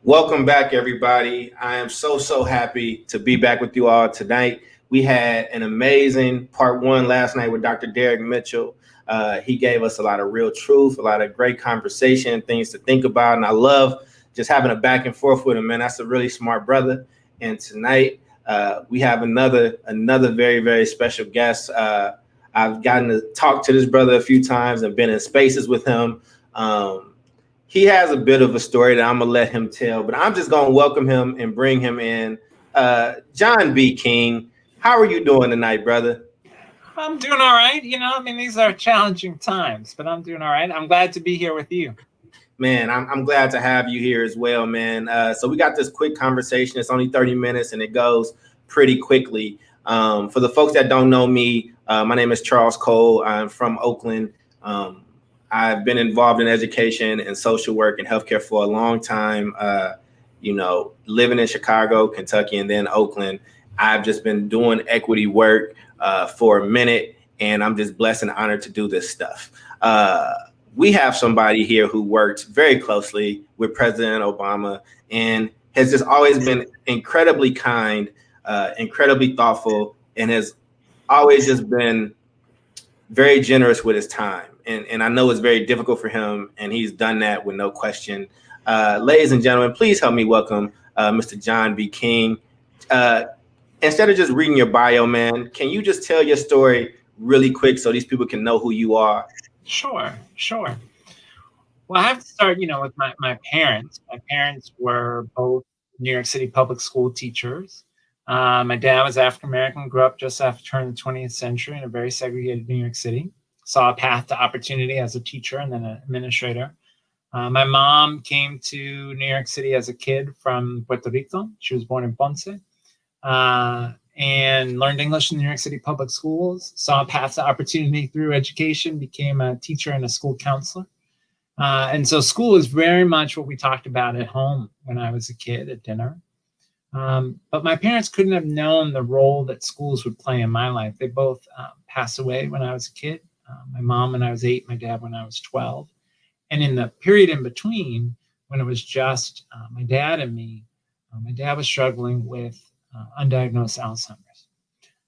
Welcome back, everybody. I am so happy to be back with you all tonight. We had an amazing part one last night with Dr. Derek Mitchell. He gave us a lot of real truth, a lot of great conversation, things to think about. And I love just having a back and forth with him, man. That's a really smart brother. And tonight we have another very special guest. I've gotten to talk to this brother a few times and been in spaces with him. He has a bit of a story that I'm going to let him tell, but I'm just going to welcome him and bring him in. John B. King, how are you doing tonight, brother? I'm doing all right. These are challenging times, but I'm doing all right. I'm glad to be here with you. Man, I'm glad to have you here as well, man. So we got this quick conversation. It's only 30 minutes and it goes pretty quickly. For the folks that don't know me, my name is Charles Cole. I'm from Oakland. I've been involved in education and social work and healthcare for a long time, living in Chicago, Kentucky, and then Oakland. I've just been doing equity work for a minute, and I'm just blessed and honored to do this stuff. We have somebody here who works very closely with President Obama and has just always been incredibly kind, incredibly thoughtful, and has always just been very generous with his time. And I know it's very difficult for him, and he's done that with no question. Ladies and gentlemen, please help me welcome Mr. John B. King. Instead of just reading your bio, man, can you just tell your story really quick so these people can know who you are? Sure. Well, I have to start, with my parents. My parents were both New York City public school teachers. My dad was African-American, grew up just after the turn of the 20th century in a very segregated New York City. Saw a path to opportunity as a teacher and then an administrator. My mom came to New York City as a kid from Puerto Rico. She was born in Ponce and learned English in the New York City public schools. Saw a path to opportunity through education, became a teacher and a school counselor. And so school is very much what we talked about at home when I was a kid at dinner. But my parents couldn't have known the role that schools would play in my life. They both passed away when I was a kid. My mom when I was 8, my dad when I was 12. And in the period in between, when it was just my dad and me, my dad was struggling with undiagnosed Alzheimer's.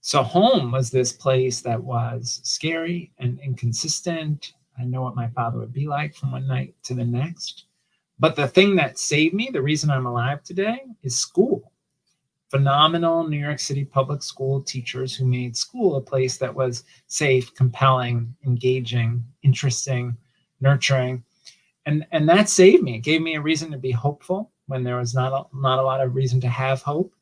So home was this place that was scary and inconsistent. I know what my father would be like from one night to the next. But the thing that saved me, the reason I'm alive today, is school. Phenomenal New York City public school teachers who made school a place that was safe, compelling, engaging, interesting, nurturing. And that saved me. It gave me a reason to be hopeful when there was not a lot of reason to have hope.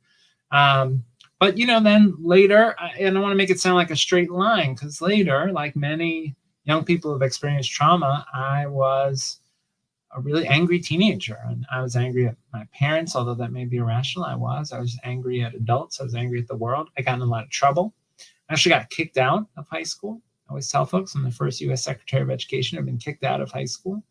But, then later, I don't want to make it sound like a straight line, because later, like many young people who have experienced trauma, I was a really angry teenager. And I was angry at my parents, although that may be irrational. I was angry at adults. I was angry at the world. I got in a lot of trouble. I actually got kicked out of high school. I always tell folks I'm the first U.S. Secretary of Education. I've been kicked out of high school.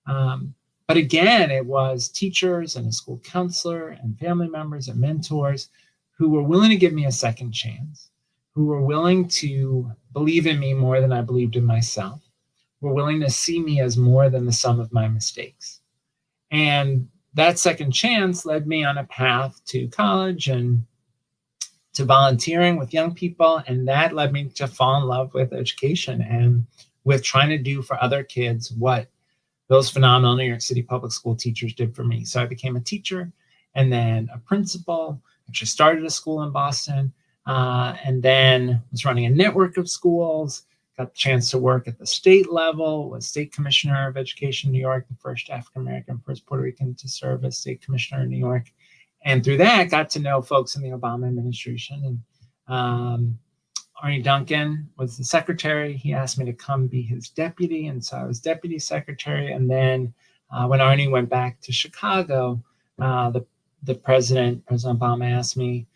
But again, it was teachers and a school counselor and family members and mentors who were willing to give me a second chance, who were willing to believe in me more than I believed in myself, were willing to see me as more than the sum of my mistakes. And that second chance led me on a path to college and to volunteering with young people. And that led me to fall in love with education and with trying to do for other kids what those phenomenal New York City public school teachers did for me. So I became a teacher and then a principal, actually started a school in Boston, and then was running a network of schools. Got the chance to work at the state level, was state commissioner of education in New York, the first African-American, first Puerto Rican to serve as state commissioner in New York. And through that, got to know folks in the Obama administration. And Arnie Duncan was the secretary. He asked me to come be his deputy. And so I was deputy secretary. And then when Arnie went back to Chicago, the President Obama, asked me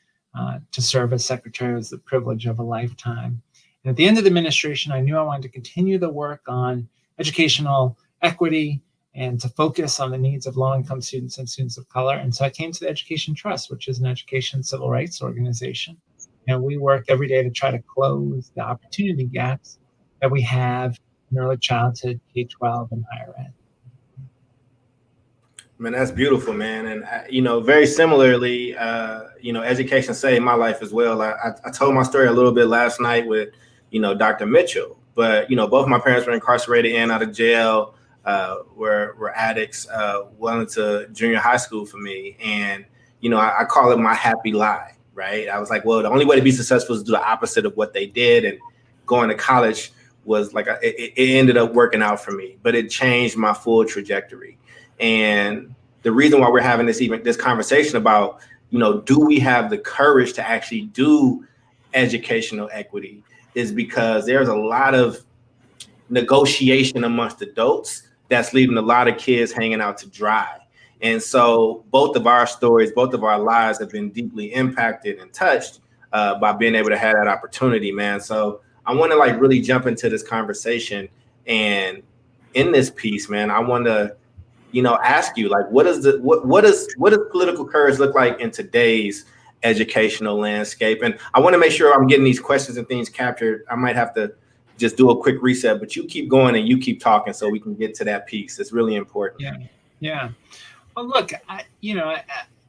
to serve as secretary. It was the privilege of a lifetime. And at the end of the administration, I knew I wanted to continue the work on educational equity and to focus on the needs of low-income students and students of color. And so I came to the Education Trust, which is an education civil rights organization. And we work every day to try to close the opportunity gaps that we have in early childhood, K-12, and higher ed. Man, that's beautiful, man. And, very similarly, education saved my life as well. I told my story a little bit last night with, Dr. Mitchell. But, both my parents were incarcerated and out of jail, were addicts, well into junior high school for me. And, I call it my happy lie, right? I was like, well, the only way to be successful is to do the opposite of what they did. And going to college was like, it ended up working out for me, but it changed my full trajectory. And the reason why we're having this conversation about, do we have the courage to actually do educational equity is because there's a lot of negotiation amongst adults that's leaving a lot of kids hanging out to dry. And so both of our stories, both of our lives have been deeply impacted and touched by being able to have that opportunity, man. So I want to really jump into this conversation. And in this piece, man, I want to ask you, what does political courage look like in today's educational landscape? And I want to make sure I'm getting these questions and things captured. I might have to just do a quick reset, but you keep going and you keep talking so we can get to that piece. It's really important. Yeah. Well, look,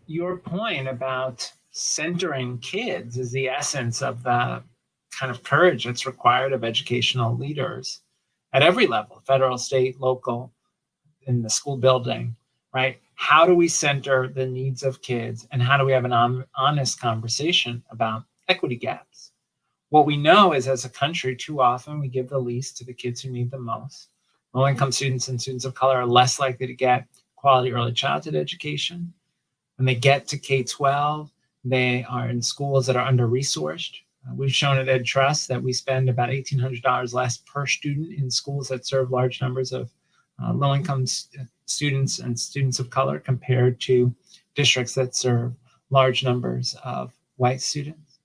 your point about centering kids is the essence of the kind of courage that's required of educational leaders at every level, federal, state, local, in the school building, right? How do we center the needs of kids, and how do we have an honest conversation about equity gaps? What we know is, as a country, too often we give the least to the kids who need the most. Low-income students and students of color are less likely to get quality early childhood education. When they get to K-12, they are in schools that are under-resourced. We've shown at EdTrust that we spend about $1,800 less per student in schools that serve large numbers of low-income students and students of color compared to districts that serve large numbers of white students.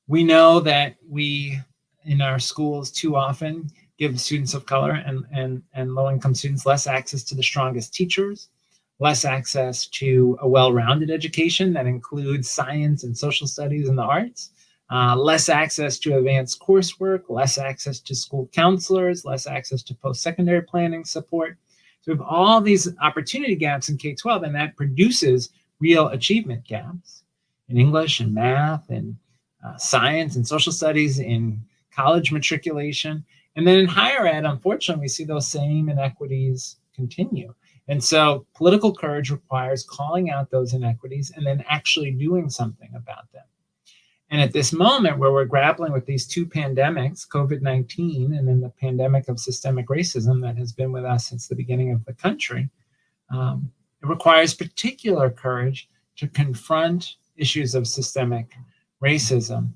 We know that we, in our schools, too often give students of color and low-income students less access to the strongest teachers, less access to a well-rounded education that includes science and social studies and the arts, less access to advanced coursework, less access to school counselors, less access to post-secondary planning support. So we have all these opportunity gaps in K-12, and that produces real achievement gaps in English and math and science and social studies, in college matriculation. And then in higher ed, unfortunately, we see those same inequities continue. And so political courage requires calling out those inequities and then actually doing something about them. And at this moment where we're grappling with these two pandemics, COVID-19 and then the pandemic of systemic racism that has been with us since the beginning of the country, it requires particular courage to confront issues of systemic racism.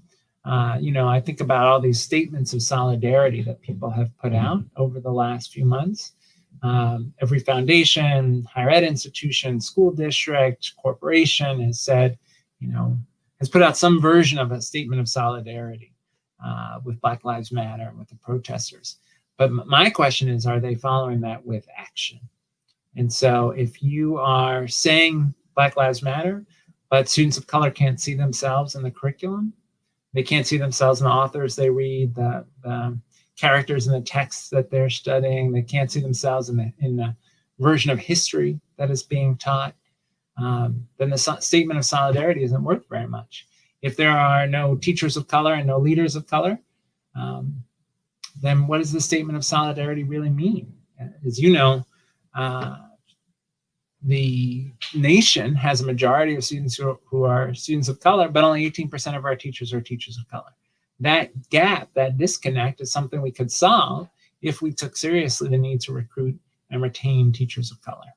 I think about all these statements of solidarity that people have put out over the last few months. Every foundation, higher ed institution, school district, corporation has said, has put out some version of a statement of solidarity with Black Lives Matter and with the protesters. But my question is, are they following that with action? And so if you are saying Black Lives Matter, but students of color can't see themselves in the curriculum, they can't see themselves in the authors they read, the characters in the texts that they're studying, they can't see themselves in the version of history that is being taught, then the statement of solidarity isn't worth very much. If there are no teachers of color and no leaders of color, then what does the statement of solidarity really mean? As you know, the nation has a majority of students who are students of color, but only 18% of our teachers are teachers of color. That gap, that disconnect, is something we could solve if we took seriously the need to recruit and retain teachers of color.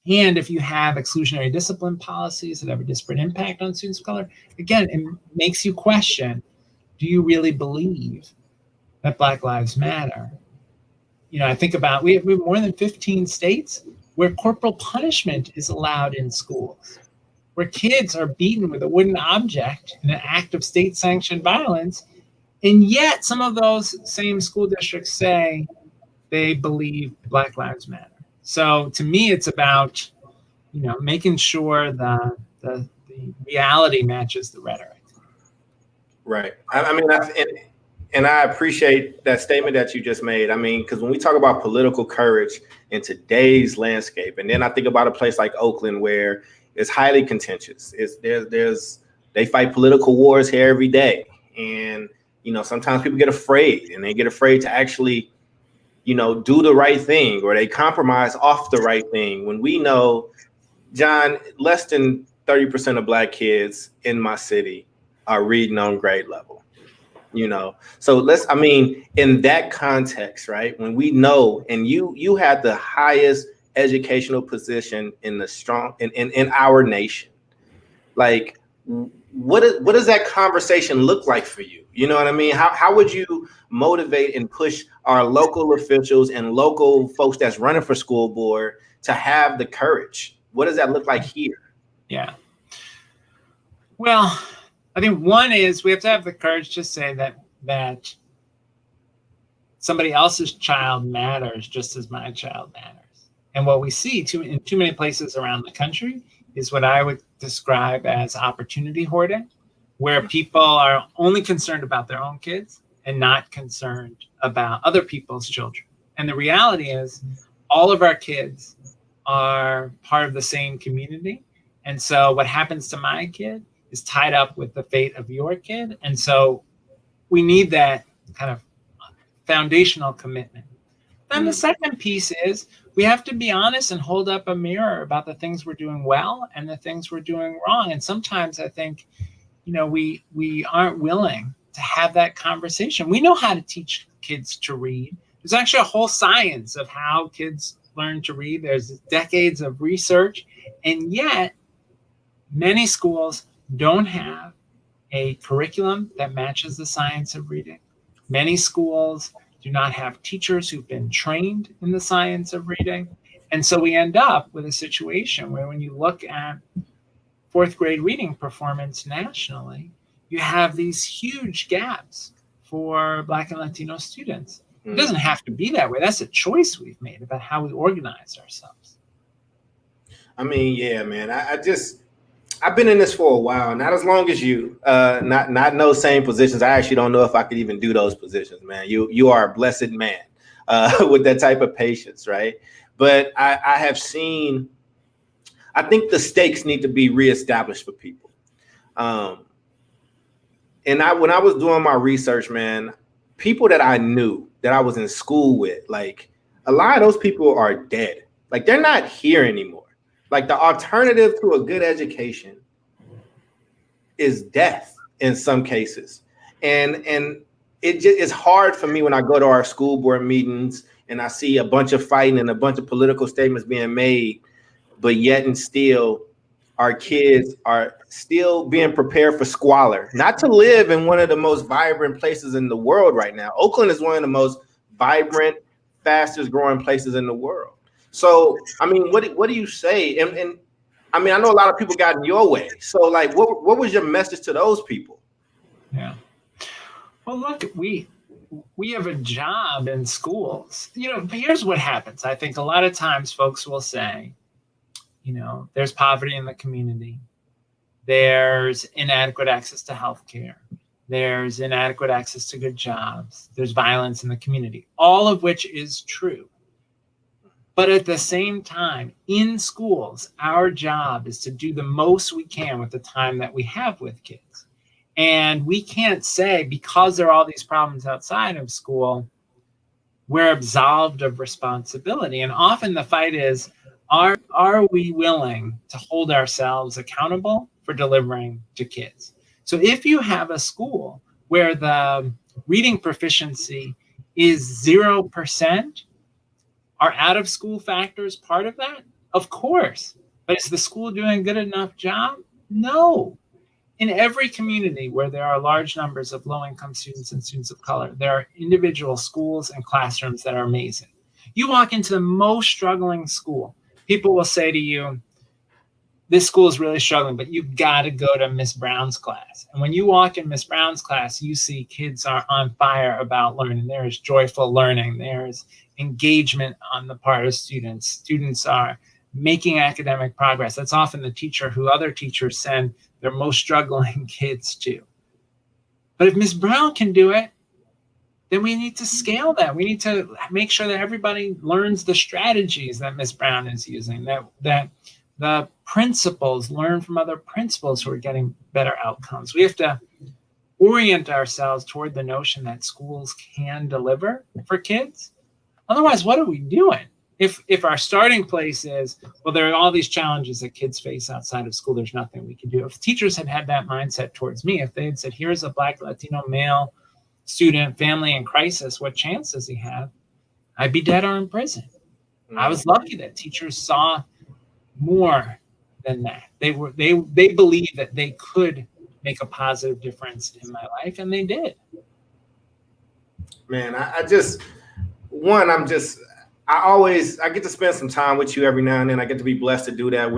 And if you have exclusionary discipline policies that have a disparate impact on students of color, again, it makes you question, do you really believe that Black Lives Matter? I think about, we have more than 15 states where corporal punishment is allowed in schools, where kids are beaten with a wooden object in an act of state-sanctioned violence. And yet some of those same school districts say they believe Black Lives Matter. So to me, it's about, making sure the reality matches the rhetoric. Right. And I appreciate that statement that you just made. I mean, because when we talk about political courage in today's landscape, and then I think about a place like Oakland where it's highly contentious. They fight political wars here every day. And, sometimes people get afraid, and they get afraid to actually, do the right thing, or they compromise off the right thing. When we know, John, less than 30% of Black kids in my city are reading on grade level. So in that context, right, when we know, and you had the highest educational position in our nation, like, what does that conversation look like for you? You know what I mean? How would you motivate and push our local officials and local folks that's running for school board to have the courage? What does that look like here? Yeah. Well, I think one is we have to have the courage to say that somebody else's child matters just as my child matters. And what we see in too many places around the country is what I would describe as opportunity hoarding, where people are only concerned about their own kids and not concerned about other people's children. And the reality is all of our kids are part of the same community. And so what happens to my kid is tied up with the fate of your kid. And so we need that kind of foundational commitment. Then the second piece is we have to be honest and hold up a mirror about the things we're doing well and the things we're doing wrong. And sometimes I think, we aren't willing to have that conversation. We know how to teach kids to read. There's actually a whole science of how kids learn to read. There's decades of research, and yet many schools don't have a curriculum that matches the science of reading. Many schools do not have teachers who've been trained in the science of reading. And so we end up with a situation where when you look at fourth grade reading performance nationally, you have these huge gaps for Black and Latino students. It doesn't have to be that way. That's a choice we've made about how we organize ourselves. I mean, yeah, man, I've been in this for a while, not as long as you, not in those same positions. I actually don't know if I could even do those positions, man. You are a blessed man with that type of patience, right? But I have seen, I think the stakes need to be reestablished for people. And when I was doing my research, man, people that I knew that I was in school with, like a lot of those people are dead. Like they're not here anymore. Like the alternative to a good education is death in some cases. And it's hard for me when I go to our school board meetings and I see a bunch of fighting and a bunch of political statements being made, but yet and still our kids are still being prepared for squalor, not to live in one of the most vibrant places in the world right now. Oakland is one of the most vibrant, fastest growing places in the world. So, I mean, what do you say? And I mean, I know a lot of people got in your way. So, like, what was your message to those people? Yeah. Well, look, we have a job in schools. Here's what happens. I think a lot of times folks will say, there's poverty in the community. There's inadequate access to healthcare. There's inadequate access to good jobs. There's violence in the community, all of which is true. But at the same time, in schools, our job is to do the most we can with the time that we have with kids. And we can't say, because there are all these problems outside of school, we're absolved of responsibility. And often the fight is, are we willing to hold ourselves accountable for delivering to kids? So if you have a school where the reading proficiency is 0%, are out of school factors part of that? Of course. But is the school doing a good enough job? No. In every community where there are large numbers of low-income students and students of color, there are individual schools and classrooms that are amazing. You walk into the most struggling school, people will say to you, this school is really struggling, but you've got to go to Miss Brown's class. And when you walk in Miss Brown's class, you see kids are on fire about learning. There is joyful learning. There is engagement on the part of students. Students are making academic progress. That's often the teacher who other teachers send their most struggling kids to. But if Miss Brown can do it, then we need to scale that. We need to make sure that everybody learns the strategies that Ms. Brown is using, that the principals learn from other principals who are getting better outcomes. We have to orient ourselves toward the notion that schools can deliver for kids. Otherwise, what are we doing? If our starting place is, well, there are all these challenges that kids face outside of school, there's nothing we can do. If teachers had had that mindset towards me, if they had said, here's a Black Latino male student, family in crisis, what chance does he have? I'd be dead or in prison. I was lucky that teachers saw more than that. They believed that they could make a positive difference in my life, and they did. Man, I get to spend some time with you every now and then. I get to be blessed to do that.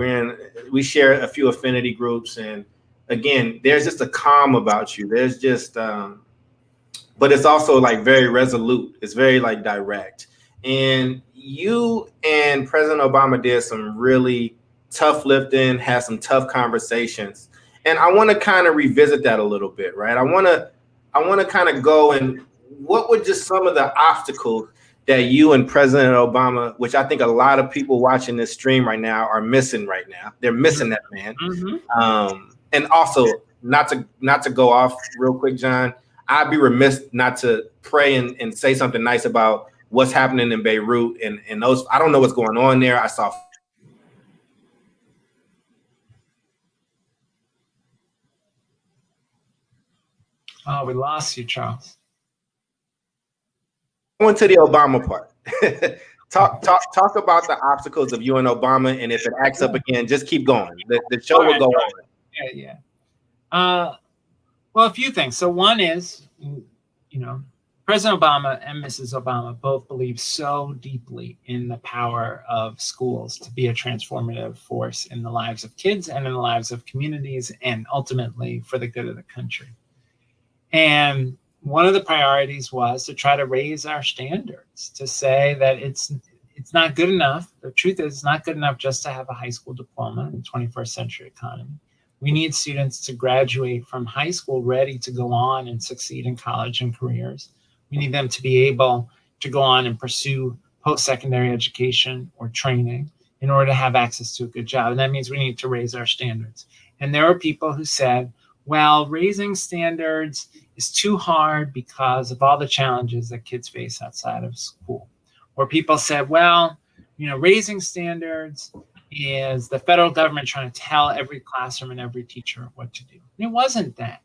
We share a few affinity groups, and again, there's just a calm about you. There's just, but it's also like very resolute. It's very like direct. And you and President Obama did some really tough lifting, had some tough conversations. And I want to kind of revisit that a little bit, right? I want to kind of go and what were just some of the obstacles that you and President Obama, which I think a lot of people watching this stream right now are missing right now. They're missing that man. Mm-hmm. And also, not to go off real quick, John, I'd be remiss not to pray and say something nice about what's happening in Beirut and those. I don't know what's going on there. I saw. Oh, we lost you, Charles. Going to the Obama part. Talk about the obstacles of you and Obama, and if it acts up again, just keep going. The show will go on. Yeah. Well, a few things. So one is, President Obama and Mrs. Obama both believe so deeply in the power of schools to be a transformative force in the lives of kids and in the lives of communities, and ultimately for the good of the country. And one of the priorities was to try to raise our standards, to say that it's not good enough. The truth is, it's not good enough just to have a high school diploma in the 21st century economy. We need students to graduate from high school ready to go on and succeed in college and careers. We need them to be able to go on and pursue post-secondary education or training in order to have access to a good job. And that means we need to raise our standards. And there are people who said, well, raising standards is too hard because of all the challenges that kids face outside of school. Or people said, well, raising standards is the federal government trying to tell every classroom and every teacher what to do. And it wasn't that.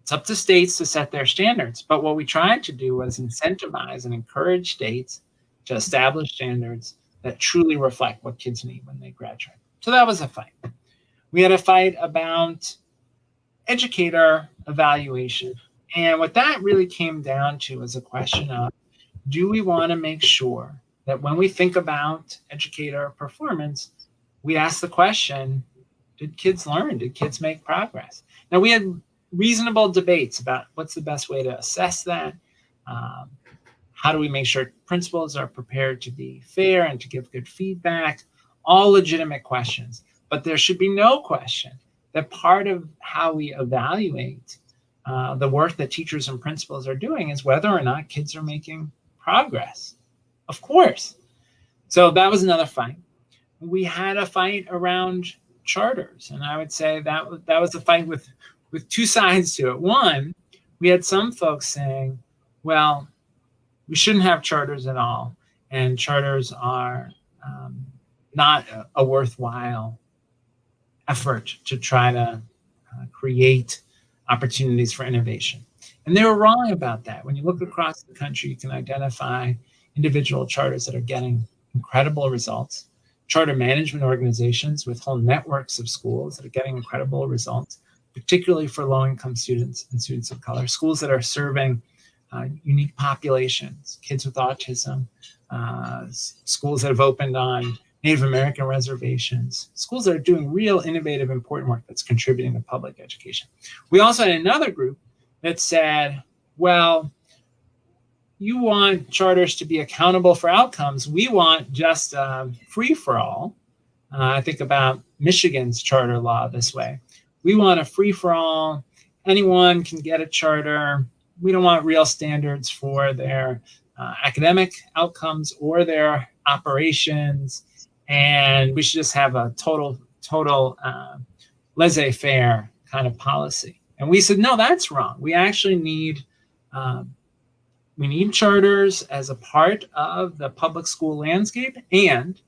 It's up to states to set their standards. But what we tried to do was incentivize and encourage states to establish standards that truly reflect what kids need when they graduate. So that was a fight. We had a fight about educator evaluation. And what that really came down to was a question of, do we want to make sure that when we think about educator performance, we ask the question, did kids learn? Did kids make progress? Now, we had reasonable debates about what's the best way to assess that. How do we make sure principals are prepared to be fair and to give good feedback? All legitimate questions. But there should be no question that part of how we evaluate the work that teachers and principals are doing is whether or not kids are making progress. Of course. So that was another fight. We had a fight around charters, and I would say that was a fight with two sides to it. One, we had some folks saying, well, we shouldn't have charters at all, and charters are not a worthwhile effort to try to create opportunities for innovation. And they were wrong about that. When you look across the country, you can identify individual charters that are getting incredible results, charter management organizations with whole networks of schools that are getting incredible results, particularly for low-income students and students of color, schools that are serving unique populations, kids with autism, schools that have opened on Native American reservations, schools that are doing real innovative, important work that's contributing to public education. We also had another group that said, well, you want charters to be accountable for outcomes. We want just free for all. I think about Michigan's charter law this way. We want a free for all. Anyone can get a charter. we don't want real standards for their academic outcomes or their operations, and we should just have a total laissez-faire kind of policy. And we said, no, that's wrong. We actually need charters as a part of the public school landscape, and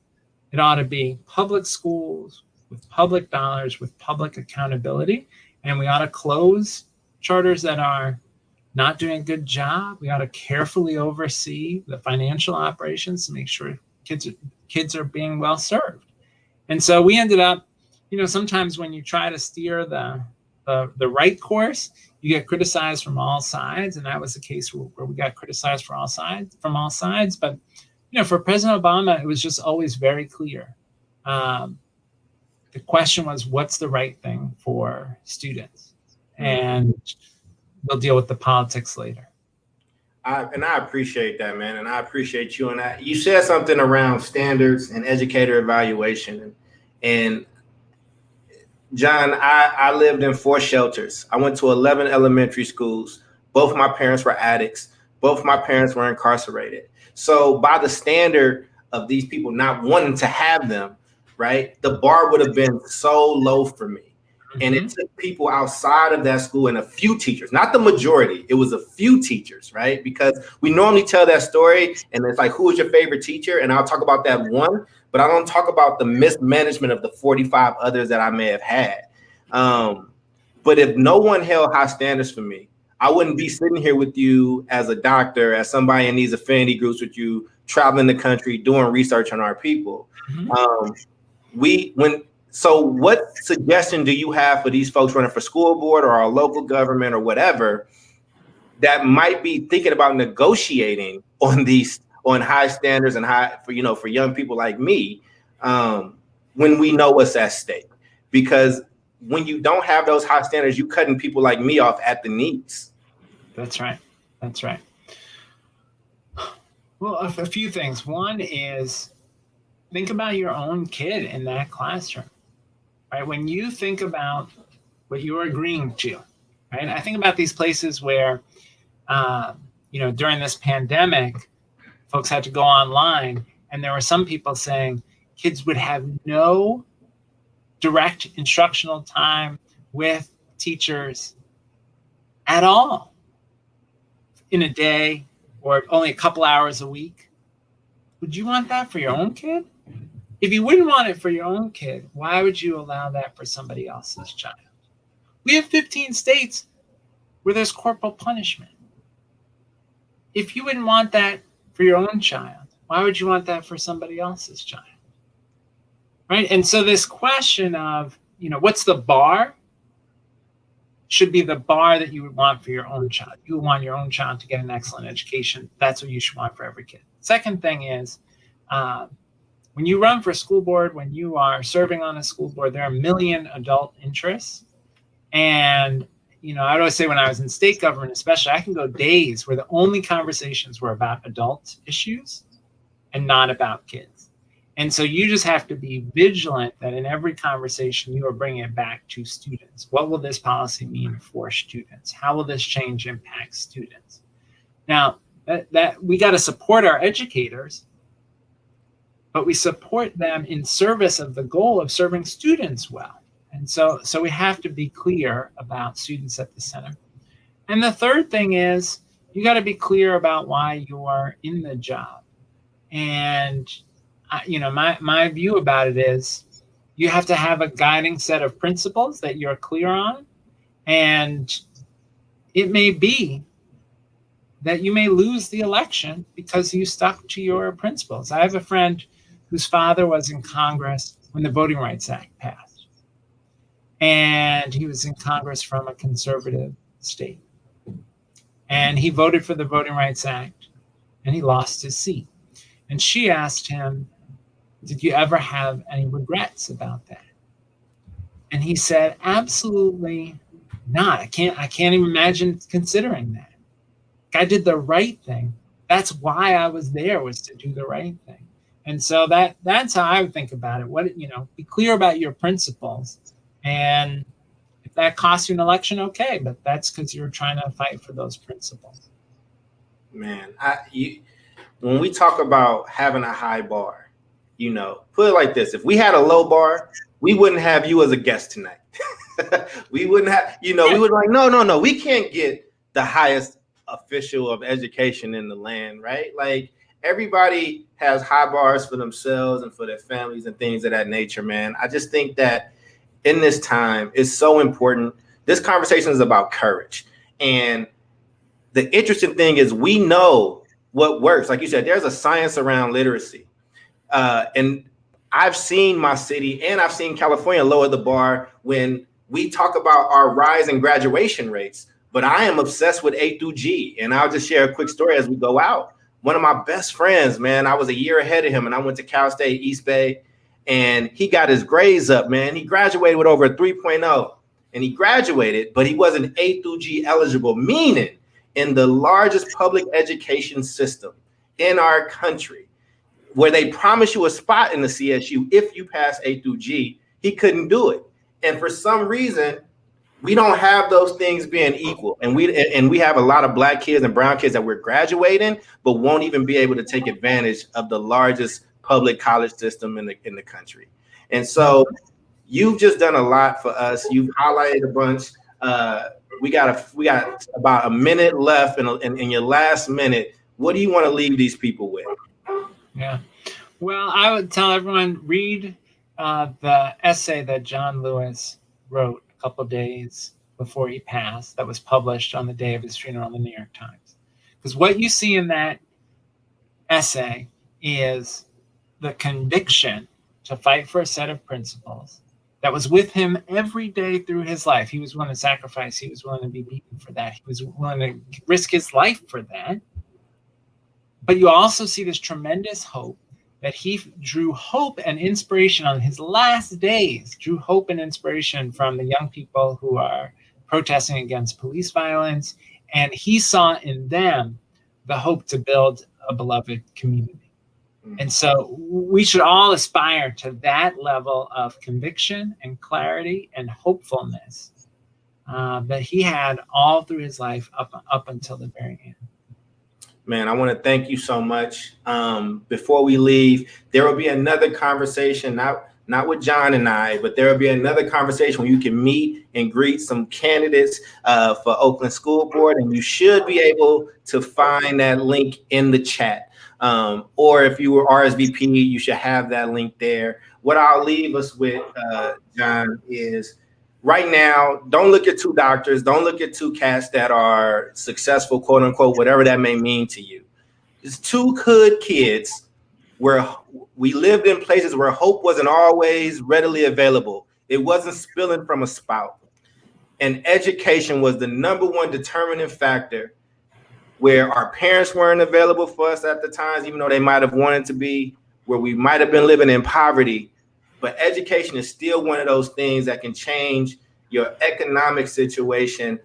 it ought to be public schools with public dollars, with public accountability. And we ought to close charters that are not doing a good job. We ought to carefully oversee the financial operations to make sure kids are being well served. And so we ended up, sometimes when you try to steer the right course, you get criticized from all sides, and that was the case where we got criticized from all sides. But for President Obama, it was just always very clear. The question was, what's the right thing for students? And we'll deal with the politics later. I appreciate that, man. And I appreciate you. And you said something around standards and educator evaluation. And John, I lived in 4 shelters. I went to 11 elementary schools. Both my parents were addicts. Both my parents were incarcerated. So by the standard of these people not wanting to have them, right, the bar would have been so low for me. And it took people outside of that school and a few teachers, not the majority. It was a few teachers, right? Because we normally tell that story and it's like, who is your favorite teacher? And I'll talk about that one, but I don't talk about the mismanagement of the 45 others that I may have had. But if no one held high standards for me, I wouldn't be sitting here with you as a doctor, as somebody in these affinity groups with you, traveling the country, doing research on our people. So what suggestion do you have for these folks running for school board or our local government or whatever that might be thinking about negotiating on high standards and for young people like me when we know what's at stake? Because when you don't have those high standards, you cutting people like me off at the knees. That's right. Well, a few things. One is think about your own kid in that classroom. Right? When you think about what you're agreeing to, right? I think about these places where, during this pandemic, folks had to go online, and there were some people saying kids would have no direct instructional time with teachers at all in a day or only a couple hours a week. Would you want that for your own kid? If you wouldn't want it for your own kid, why would you allow that for somebody else's child? We have 15 states where there's corporal punishment. If you wouldn't want that for your own child, why would you want that for somebody else's child? Right? And so this question of, what's the bar should be the bar that you would want for your own child. You would want your own child to get an excellent education. That's what you should want for every kid. Second thing is, when you run for a school board, when you are serving on a school board, there are a million adult interests. And, I would always say when I was in state government, especially, I can go days where the only conversations were about adult issues and not about kids. And so you just have to be vigilant that in every conversation, you are bringing it back to students. What will this policy mean for students? How will this change impact students? Now, that we got to support our educators, but we support them in service of the goal of serving students well. And so we have to be clear about students at the center. And the third thing is you got to be clear about why you are in the job. And, my view about it is you have to have a guiding set of principles that you're clear on. And it may be that you may lose the election because you stuck to your principles. I have a friend whose father was in Congress when the Voting Rights Act passed. And he was in Congress from a conservative state. And he voted for the Voting Rights Act, and he lost his seat. And she asked him, did you ever have any regrets about that? And he said, absolutely not. I can't even imagine considering that. I did the right thing. That's why I was there, was to do the right thing. And so that's how I would think about it. Be clear about your principles. And if if that costs you an election, okay, but that's because you're trying to fight for those principles. Man, when we talk about having a high bar, put it like this: if we had a low bar, we wouldn't have you as a guest tonight. We wouldn't have, we would like, no, we can't get the highest official of education in the land, right? Like, everybody has high bars for themselves and for their families and things of that nature, man. I just think that in this time, it's so important. This conversation is about courage. And the interesting thing is, we know what works. Like you said, there's a science around literacy. And I've seen my city and I've seen California lower the bar when we talk about our rise in graduation rates. But I am obsessed with A through G. And I'll just share a quick story as we go out. One of my best friends, man, I was a year ahead of him, and I went to Cal State East Bay, and he got his grades up, man. He graduated with over a 3.0, and he graduated, but he wasn't A through G eligible, meaning in the largest public education system in our country, where they promise you a spot in the CSU if you pass A through G, he couldn't do it. And for some reason, we don't have those things being equal. And we have a lot of Black kids and brown kids that we're graduating, but won't even be able to take advantage of the largest public college system in the country. And so you've just done a lot for us. You've highlighted a bunch. We got about a minute left. In your last minute, what do you want to leave these people with? Yeah. Well, I would tell everyone, read the essay that John Lewis wrote a couple of days before he passed, that was published on the day of his funeral in the New York Times. Because what you see in that essay is the conviction to fight for a set of principles that was with him every day through his life. He was willing to sacrifice. He was willing to be beaten for that. He was willing to risk his life for that. But you also see this tremendous hope that he drew hope and inspiration on his last days, drew hope and inspiration from the young people who are protesting against police violence. And he saw in them the hope to build a beloved community. And so we should all aspire to that level of conviction and clarity and hopefulness that he had all through his life up until the very end. Man, I want to thank you so much. Before we leave, there will be another conversation, not with John and I, but there will be another conversation where you can meet and greet some candidates for Oakland School Board, and you should be able to find that link in the chat. Or if you were RSVP, you should have that link there. What I'll leave us with, John, is right now, don't look at two doctors, don't look at two cats that are successful, quote unquote, whatever that may mean to you. It's two good kids where we lived in places where hope wasn't always readily available. It wasn't spilling from a spout. And education was the number one determining factor, where our parents weren't available for us at the times, even though they might have wanted to be, where we might have been living in poverty. But education is still one of those things that can change your economic situation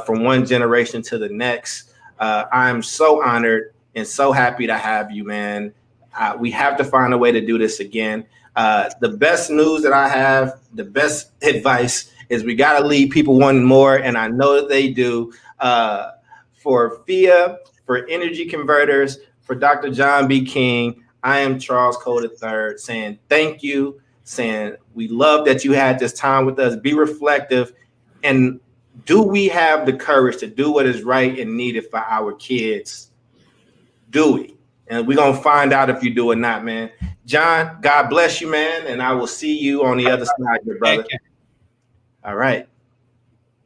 from one generation to the next. I'm so honored and so happy to have you, man. We have to find a way to do this again. The best news that I have, the best advice is we got to leave people wanting more, and I know that they do. For FIA, for Energy Converters, for Dr. John B. King, I am Charles Cole III saying thank you, saying we love that you had this time with us. Be reflective. And do we have the courage to do what is right and needed for our kids? Do we? And we're going to find out if you do or not, man. John, God bless you, man. And I will see you on the other side, your brother. All right.